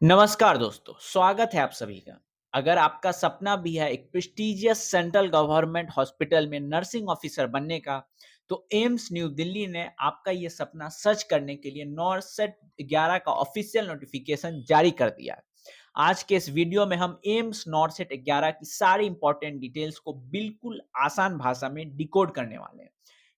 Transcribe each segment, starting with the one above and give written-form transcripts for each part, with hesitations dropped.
नमस्कार दोस्तों, स्वागत है आप सभी का। अगर आपका सपना भी है एक प्रेस्टिजियस सेंट्रल गवर्नमेंट हॉस्पिटल में नर्सिंग ऑफिसर बनने का, तो एम्स न्यू दिल्ली ने आपका ये सपना सच करने के लिए नॉरसेट 11 का ऑफिशियल नोटिफिकेशन जारी कर दिया है। आज के इस वीडियो में हम एम्स नॉरसेट 11 की सारी इंपॉर्टेंट डिटेल्स को बिल्कुल आसान भाषा में डिकोड करने वाले हैं।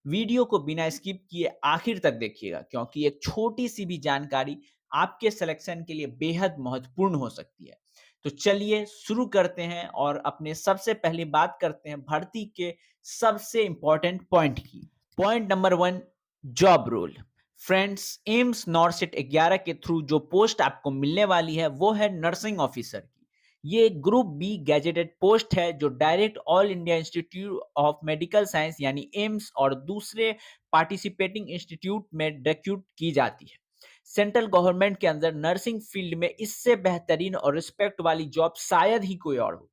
वीडियो को बिना स्किप किए आखिर तक देखिएगा, क्योंकि एक छोटी सी भी जानकारी आपके सिलेक्शन के लिए बेहद महत्वपूर्ण हो सकती है। तो चलिए शुरू करते हैं और अपने सबसे पहले बात करते हैं भर्ती के सबसे इंपॉर्टेंट पॉइंट की। Point number 1, job role. Friends, AIIMS NORCET 11 के थ्रू जो पोस्ट आपको मिलने वाली है वो है नर्सिंग ऑफिसर की। ये ग्रुप बी गैजेटेड पोस्ट है जो direct all India institute of medical science यानी एम्स और दूसरे पार्टिसिपेटिंग इंस्टीट्यूट में रिक्रूट की जाती है। सेंट्रल गवर्नमेंट के अंदर नर्सिंग फील्ड में इससे बेहतरीन और रिस्पेक्ट वाली जॉब शायद ही कोई और हो।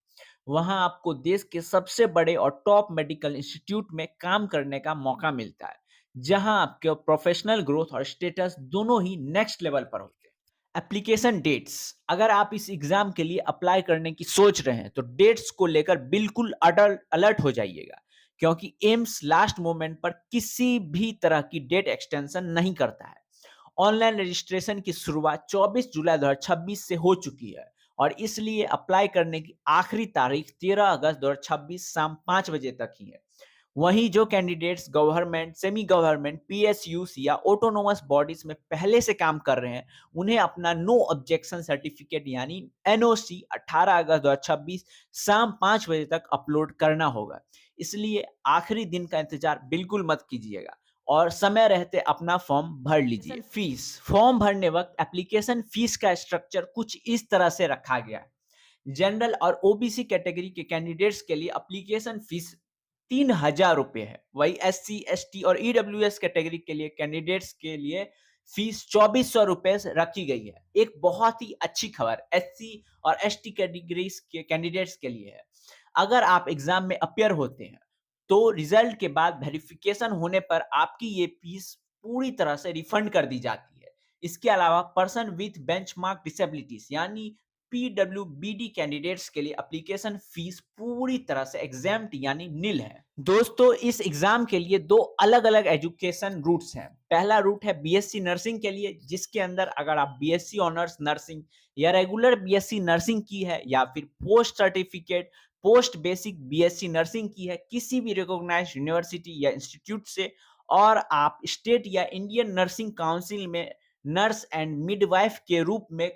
वहां आपको देश के सबसे बड़े और टॉप मेडिकल इंस्टीट्यूट में काम करने का मौका मिलता है, जहां आपके प्रोफेशनल ग्रोथ और स्टेटस दोनों ही नेक्स्ट लेवल पर होते हैं। एप्लीकेशन डेट्स, अगर आप इस एग्जाम के लिए अप्लाई करने की सोच रहे हैं तो डेट्स को लेकर बिल्कुल अलर्ट हो जाइएगा, क्योंकि एम्स लास्ट मोमेंट पर किसी भी तरह की डेट एक्सटेंशन नहीं करता है। ऑनलाइन रजिस्ट्रेशन की शुरुआत 24 जुलाई 2026 से हो चुकी है और इसलिए अप्लाई करने की आखिरी तारीख 13 अगस्त 2026 शाम 5 बजे तक ही है। वहीं जो कैंडिडेट्स गवर्नमेंट, सेमी गवर्नमेंट, पीएसयूस या ऑटोनोमस बॉडीज में पहले से काम कर रहे हैं, उन्हें अपना नो ऑब्जेक्शन सर्टिफिकेट यानी एनओसी 18 अगस्त 2026 शाम 5 बजे तक अपलोड करना होगा। इसलिए आखिरी दिन का इंतजार बिल्कुल मत कीजिएगा और समय रहते अपना फॉर्म भर लीजिए। फीस, फॉर्म भरने वक्त एप्लीकेशन फीस का स्ट्रक्चर कुछ इस तरह से रखा गया है। जनरल और ओबीसी कैटेगरी के कैंडिडेट्स के लिए एप्लीकेशन फीस 3,000 रुपए है। वही एससी, एसटी और ईडब्ल्यूएस कैटेगरी के लिए कैंडिडेट्स के लिए फीस 2,400 रुपए रखी गई है। एक बहुत ही अच्छी खबर एससी और एसटी कैटेगरीज के कैंडिडेट्स के लिए है। अगर आप एग्जाम में अपियर होते हैं तो रिजल्ट के बाद वेरिफिकेशन होने पर आपकी ये फीस पूरी तरह से रिफंड कर दी जाती है। इसके अलावा पर्सन विथ बेंचमार्क डिसेबिलिटीज यानी पीडब्ल्यूबीडी कैंडिडेट्स के लिए एप्लीकेशन फीस पूरी तरह से एग्जाम्प्ट यानी नील है। दोस्तों, इस एग्जाम के लिए दो अलग अलग एजुकेशन रूट्स हैं। पहला रूट है बीएससी नर्सिंग के लिए, जिसके अंदर अगर आप बीएससी ऑनर्स नर्सिंग या रेगुलर बीएससी नर्सिंग की है या फिर post certificate post basic BSc nursing की है किसी भी रिकॉग्नाइज्ड यूनिवर्सिटी या इंस्टीट्यूट से, और आप स्टेट या इंडियन नर्सिंग काउंसिल में नर्स एंड मिडवाइफ के रूप में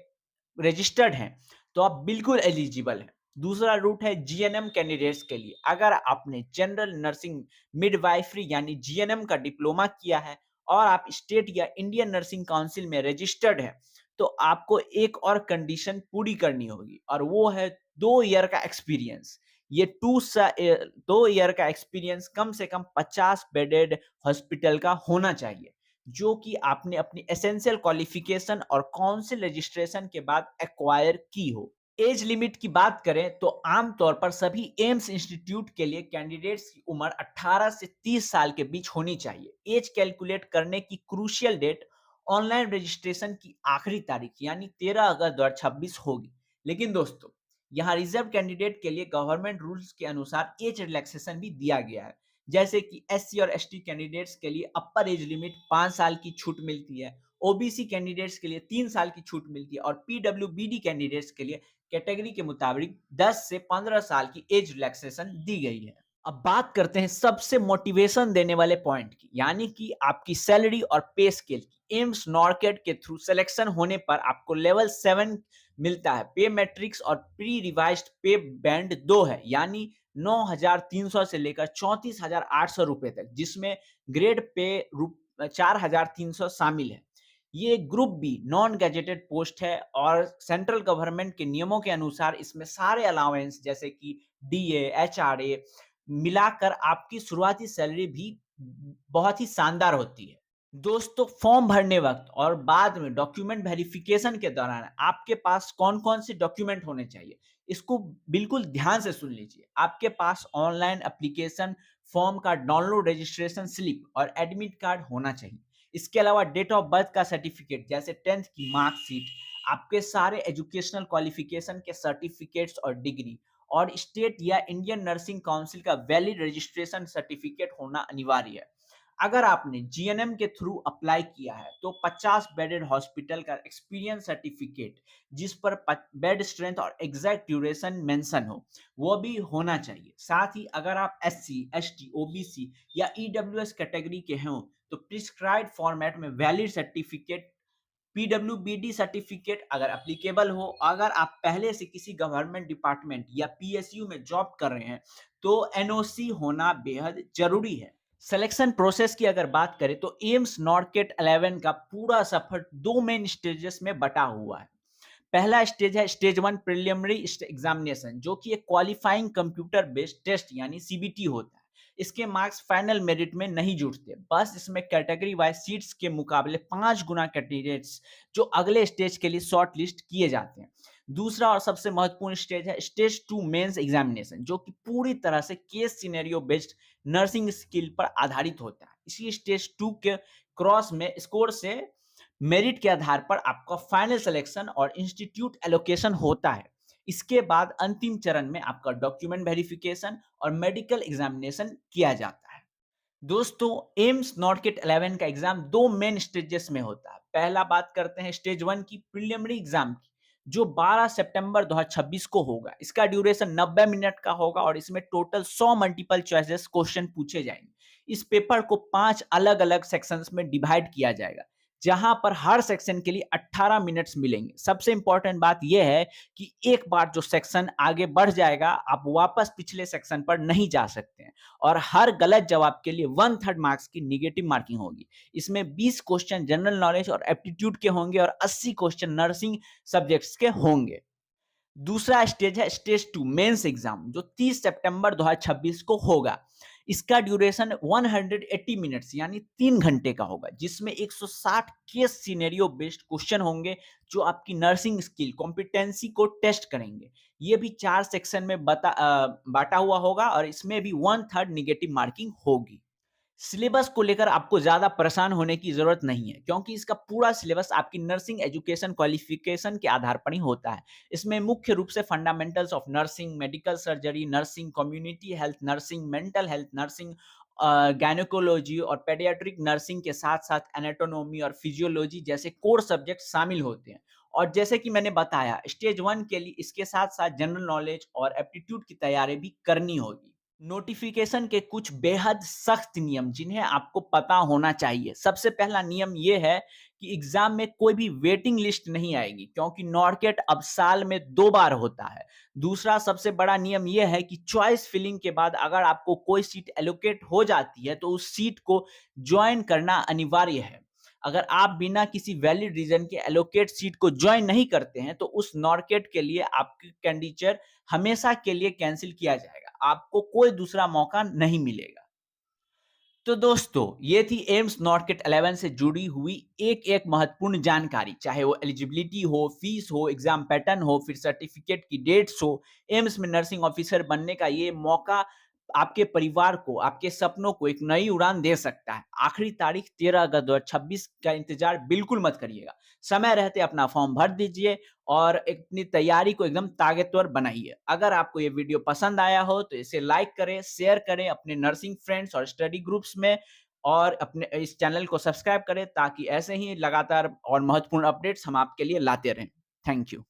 रजिस्टर्ड हैं, तो आप बिल्कुल एलिजिबल हैं। दूसरा रूट है जीएनएम कैंडिडेट्स के लिए। अगर आपने जनरल नर्सिंग मिडवाइफरी यानी जीएनएम का डिप्लोमा किया है और आप स्टेट या इंडियन नर्सिंग काउंसिल में रजिस्टर्ड है, तो आपको एक और कंडीशन पूरी करनी होगी और वो है 2 ईयर का एक्सपीरियंस। ये 2 ईयर का एक्सपीरियंस कम से कम 50 बेडेड हॉस्पिटल का होना चाहिए, जो कि आपने अपनी एसेंशियल क्वालिफिकेशन और काउंसिल रजिस्ट्रेशन के बाद एक्वायर की हो। एज लिमिट की बात करें तो आमतौर पर सभी एम्स इंस्टीट्यूट के लिए कैंडिडेट्स की उम्र 18 से 30 साल के बीच होनी चाहिए। एज कैलकुलेट करने की क्रूशियल डेट ऑनलाइन रजिस्ट्रेशन की आखिरी तारीख यानी 13 अगस्त 2026 होगी। लेकिन दोस्तों, यहाँ रिजर्व कैंडिडेट के लिए गवर्नमेंट रूल्स के अनुसार एज रिलैक्सेशन भी दिया गया है। जैसे कि एससी और एसटी कैंडिडेट्स के लिए अपर एज लिमिट 5 साल की छूट मिलती है, ओबीसी कैंडिडेट्स के लिए 3 साल की छूट मिलती है और पीडब्ल्यूबीडी कैंडिडेट्स के लिए कैटेगरी के मुताबिक 10 से 15 साल की एज रिलैक्सेशन दी गई है। अब बात करते हैं सबसे मोटिवेशन देने वाले पॉइंट की, यानी कि आपकी सैलरी और पे स्केल की। एम्स नॉरकेट के थ्रू सिलेक्शन होने पर आपको लेवल 7 मिलता है। पे मैट्रिक्स और प्री रिवाइज्ड पे बैंड 2 है, यानी 9,300 से लेकर 34,800 रुपए तक, जिसमें ग्रेड पे 4,300 शामिल है। ये group B non gazetted post है और सेंट्रल गवर्नमेंट के नियमों के अनुसार इसमें सारे अलाउंस जैसे कि डीए, एचआरए मिलाकर आपकी शुरुआती सैलरी भी बहुत ही शानदार होती है। दोस्तों, फॉर्म भरने वक्त और बाद में डॉक्यूमेंट वेरिफिकेशन के दौरान आपके पास कौन-कौन से डॉक्यूमेंट होने चाहिए, इसको बिल्कुल ध्यान से सुन लीजिए। आपके पास ऑनलाइन एप्लीकेशन फॉर्म का डाउनलोड रजिस्ट्रेशन स्लिप और एडमिट कार्ड होना चाहिए। इसके अलावा डेट ऑफ बर्थ का सर्टिफिकेट जैसे 10th की मार्कशीट, आपके सारे एजुकेशनल क्वालिफिकेशन के सर्टिफिकेट्स और डिग्री और स्टेट या इंडियन नर्सिंग काउंसिल का वैलिड रजिस्ट्रेशन सर्टिफिकेट होना अनिवार्य है। अगर आपने जीएनएम के थ्रू अप्लाई किया है तो 50 बेडेड हॉस्पिटल का एक्सपीरियंस सर्टिफिकेट जिस पर बेड स्ट्रेंथ और एग्जैक्ट ड्यूरेशन मेंशन हो वो भी होना चाहिए। साथ ही अगर आप एससी, एसटी, ओबीसी या ईडब्ल्यूएस कैटेगरी के हों तो प्रिस्क्राइब्ड फॉर्मेट में वैलिड सर्टिफिकेट पीडब्ल्यूबीडी सर्टिफिकेट अगर एप्लीकेबल हो। अगर आप पहले से किसी गवर्नमेंट डिपार्टमेंट या पीएसयू में जॉब कर रहे हैं तो एनओसी होना बेहद जरूरी है। सिलेक्शन प्रोसेस की अगर बात करें तो एम्स नॉर्केट 11 का पूरा सफर दो मेन स्टेजेस में बटा हुआ है। पहला स्टेज है स्टेज 1 प्रिलिमिनरी एग्जामिनेशन जो कि एक क्वालिफाइंग कंप्यूटर बेस्ड टेस्ट यानी सीबीटी होता है। इसके मार्क्स फाइनल मेरिट में नहीं जुड़ते, बस इसमें कैटेगरी वाइज सीट्स के मुकाबले 5 गुना कैंडिडेट्स जो अगले स्टेज के लिए शॉर्ट लिस्ट किए जाते हैं। दूसरा और सबसे महत्वपूर्ण स्टेज है स्टेज 2 मेंस एग्जामिनेशन जो कि पूरी तरह से case scenario based nursing skill पर आधारित होता है। इसी स्टेज 2 के क्रॉस में स्कोर से मेरिट के आधार पर आपका फाइनल सिलेक्शन और इंस्टीट्यूट एलोकेशन होता है। इसके बाद अंतिम चरण में आपका डॉक्यूमेंट वेरिफिकेशन और मेडिकल एग्जामिनेशन किया जाता है। दोस्तों, एम्स नॉर्केट 11 का एग्जाम दो मेन स्टेजेस में होता है। पहला बात करते हैं स्टेज 1 की प्रीलिमिनरी एग्जाम की जो 12 सितंबर 2026 को होगा। इसका ड्यूरेशन 90 मिनट का होगा और इसमें टोटल 100 मल्टीपल चॉइसेस क्वेश्चन पूछे जाएंगे। इस पेपर को 5 अलग-अलग सेक्शंस में डिवाइड किया जाएगा जहां पर हर सेक्शन के लिए 18 मिनट्स मिलेंगे। सबसे इंपॉर्टेंट बात यह है कि एक बार जो सेक्शन आगे बढ़ जाएगा आप वापस पिछले सेक्शन पर नहीं जा सकते हैं और हर गलत जवाब के लिए 1/3 मार्क्स की निगेटिव मार्किंग होगी। इसमें 20 क्वेश्चन जनरल नॉलेज और एप्टीट्यूड के होंगे और 80 क्वेश्चन नर्सिंग सब्जेक्ट्स के होंगे। दूसरा स्टेज है स्टेज 2 मेंस एग्जाम जो 30 सितंबर 2026 को होगा। इसका ड्यूरेशन 180 मिनट्स यानी 3 घंटे का होगा जिसमें 160 केस सिनेरियो बेस्ड क्वेश्चन होंगे जो आपकी नर्सिंग स्किल कॉम्पिटेंसी को टेस्ट करेंगे। ये भी 4 सेक्शन में बांटा हुआ होगा और इसमें भी 1/3 निगेटिव मार्किंग होगी। सिलेबस को लेकर आपको ज्यादा परेशान होने की जरूरत नहीं है क्योंकि इसका पूरा सिलेबस आपकी नर्सिंग एजुकेशन क्वालिफिकेशन के आधार पर ही होता है। इसमें मुख्य रूप से fundamentals of nursing, medical surgery nursing, community health nursing, mental health nursing, gynaecology और पेडियाट्रिक नर्सिंग के साथ साथ एनाटोनॉमी और फिजियोलॉजी जैसे कोर सब्जेक्ट शामिल होते हैं। और जैसे कि मैंने बताया स्टेज 1 के लिए इसके साथ साथ जनरल नॉलेज और एप्टीट्यूड की तैयारी भी करनी होगी। नोटिफिकेशन के कुछ बेहद सख्त नियम जिन्हें आपको पता होना चाहिए। सबसे पहला नियम यह है कि एग्जाम में कोई भी वेटिंग लिस्ट नहीं आएगी क्योंकि नॉर्केट अब साल में 2 बार होता है। दूसरा सबसे बड़ा नियम यह है कि चॉइस फिलिंग के बाद अगर आपको कोई सीट एलोकेट हो जाती है तो उस सीट को ज्वाइन करना अनिवार्य है। अगर आप बिना किसी वैलिड रीजन के एलोकेट सीट को ज्वाइन नहीं करते हैं तो उस नॉर्केट के लिए आपकी कैंडिडेचर हमेशा के लिए कैंसिल किया जाएगा। आपको कोई दूसरा मौका नहीं मिलेगा। तो दोस्तों, ये थी एम्स नॉर्केट 11 से जुड़ी हुई एक महत्वपूर्ण जानकारी, चाहे वो एलिजिबिलिटी हो, फीस हो, एग्जाम पैटर्न हो, फिर सर्टिफिकेट की डेट्स हो। एम्स में नर्सिंग ऑफिसर बनने का ये मौका आपके परिवार को, आपके सपनों को एक नई उड़ान दे सकता है। आखिरी तारीख 13 अगस्त 2026 का इंतजार बिल्कुल मत करिएगा। समय रहते अपना फॉर्म भर दीजिए और अपनी तैयारी को एकदम ताकतवर बनाइए। अगर आपको ये वीडियो पसंद आया हो तो इसे लाइक करें, शेयर करें अपने नर्सिंग फ्रेंड्स और स्टडी ग्रुप्स में और अपने इस चैनल को सब्सक्राइब करें ताकि ऐसे ही लगातार और महत्वपूर्ण अपडेट्स हम आपके लिए लाते रहें। Thank you.